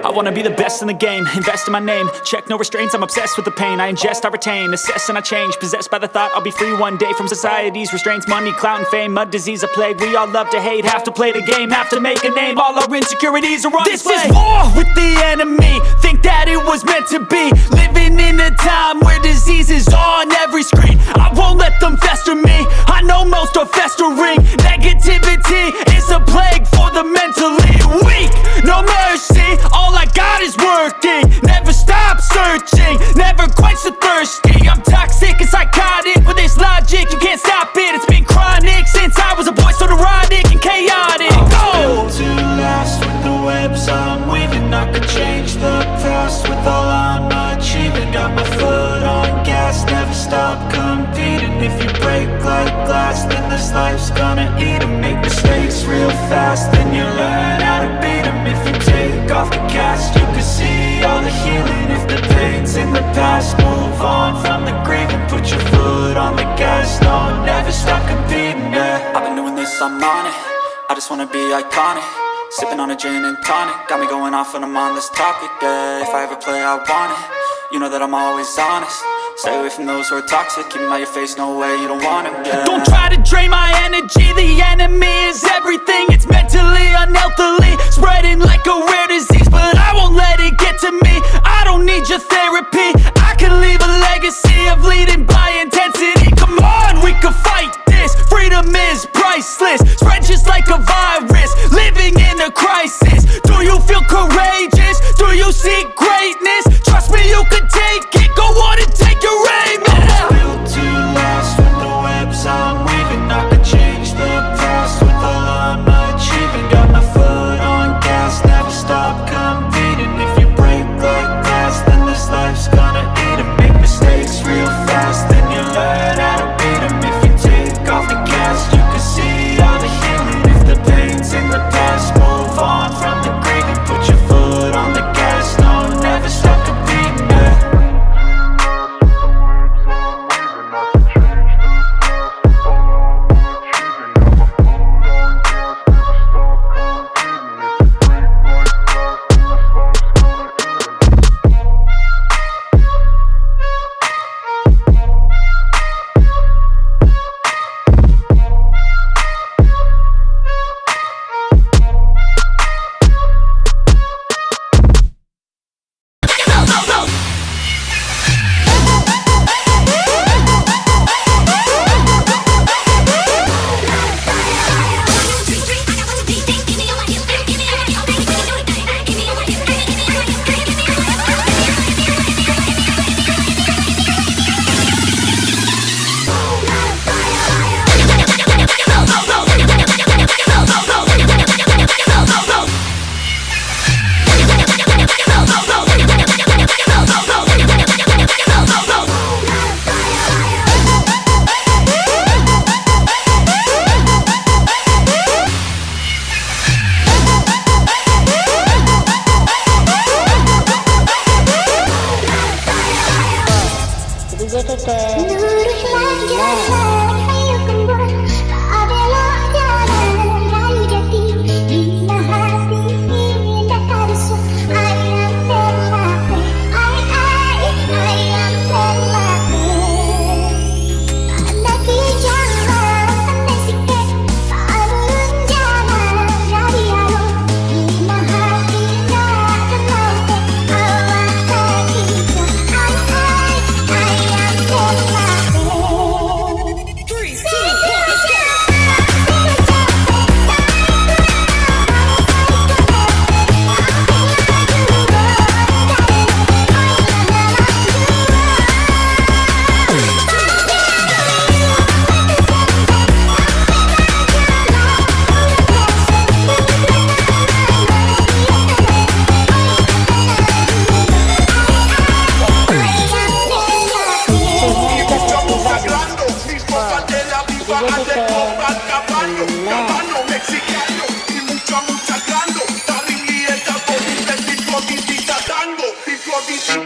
I wanna be the best in the game, invest in my name. Check no restraints, I'm obsessed with the pain. I ingest, I retain, assess and I change. Possessed by the thought I'll be free one day from society's restraints. Money, clout and fame, mud, disease, a plague. We all love to hate, have to play the game, have to make a name. All our insecurities are on display. This is war with the enemy, think that it was meant to be. Living in a time where disease is on every screen. I won't let them fester me, I know most are festering. Negativity is a plague for the mentally weak. No mercy, all I got is working. Never stop searching, never quench the thirsty. I'm toxic and psychotic, with this logic you can't stop it. It's been chronic since I was a boy, so neurotic and chaotic. Built to last with the webs I'm weaving. I could change the past with all I'm achieving. Got my foot on gas, never stop competing. If you break like glass, then this life's gonna eat 'em. Make mistakes real fast, then you learn how to beat 'em. If you take off the cast, you can see all the healing. If the pain's in the past, move on from the grieving. Put your foot on the gas, no, never stop competing, yeah. I've been doing this, I'm on it. I just wanna be iconic. Sipping on a gin and tonic, got me going off when I'm on this topic, yeah. If I ever play, I want it. You know that I'm always honest. Stay away from those who are toxic. Keep them out your face, no way, you don't want it, yeah. Don't try to drain my energy. The enemy is everything. It's mentally, unhealthily, spreading like a rare disease. But I won't let it get to me. I don't need your therapy. I can leave a legacy of leading by intensity. Come on, we can fight this. Freedom is priceless. Spread just like a virus. Living in a crisis. Do you feel courageous? Do you seek greatness? Trust me, you can take it. Go on and take your aim. I'm built to last with the webs I'm weaving. I could change the past with all I'm achieving. Got my foot on gas, never stop competing. If you break like glass, then this life's gonna eat 'em. Make mistakes real fast, then you learn how to beat 'em. If you take off the cast, you can see all the healing. If the pain's in the past, move on from the grieving. Put your foot on the gas, no, never stop competing, yeah. Vdj Keken. Luruslah jalan, ayo kembali. Tak adalah jalan raya jati. Bila hati indah tersu. Ayam dan lapeh, ayam dan lapeh. Andaki jalan, pandai sikit. Tak lurus jalan raya lo. Bila hati indah terlalu. Awas kaki jauh. Ayam dan lapeh. Vdj